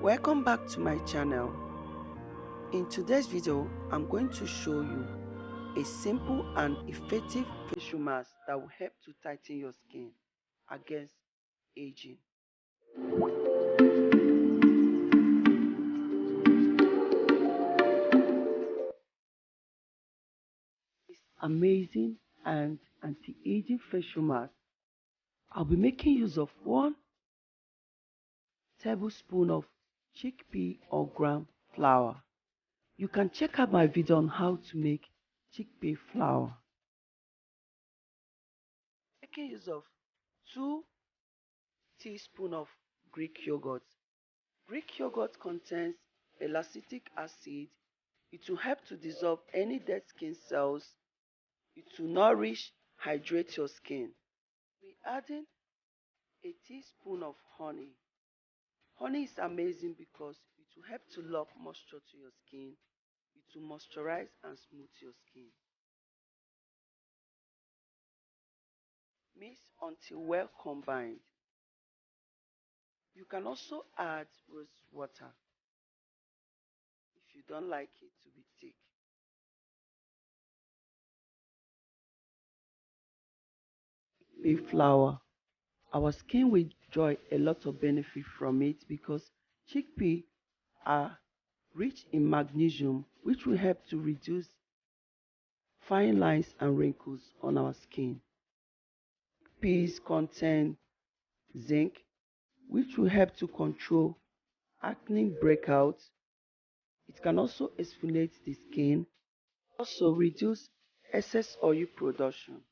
Welcome back to my channel. In today's video, I'm going to show you a simple and effective facial mask that will help to tighten your skin against aging. This amazing and anti-aging facial mask, I'll be making use of 1 tablespoon of chickpea or gram flour. You can check out my video on how to make chickpea flour. Making use of 2 teaspoons of Greek yogurt. Greek yogurt contains lactic acid. It will help to dissolve any dead skin cells. It will nourish, hydrate your skin. We're adding a teaspoon of honey. Honey is amazing because it will help to lock moisture to your skin. It will moisturize and smooth your skin. Mix until well combined. You can also add rose water if you don't like it to be thick. Chickpea flour. Our skin will enjoy a lot of benefit from it because chickpea are rich in magnesium, which will help to reduce fine lines and wrinkles on our skin. Chickpeas contain zinc, which will help to control acne breakouts. It can also exfoliate the skin, also reduce excess oil production.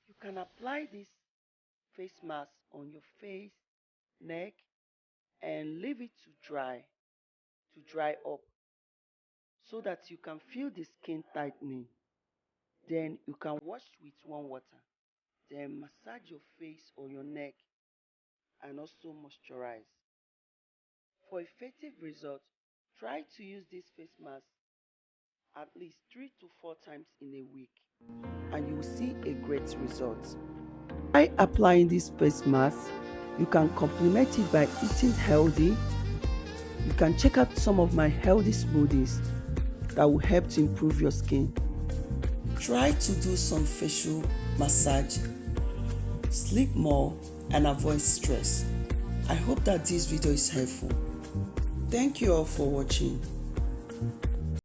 You can apply this face mask on your face, neck, and leave it to dry up, so that you can feel the skin tightening. Then you can wash with warm water, then massage your face or your neck and also moisturize. For effective results, try to use this face mask at least 3 to 4 times in a week and you will see a great result. By applying this face mask, you can complement it by eating healthy. You can check out some of my healthy smoothies that will help to improve your skin. Try to do some facial massage, sleep more, and avoid stress. I hope that this video is helpful. Thank you all for watching.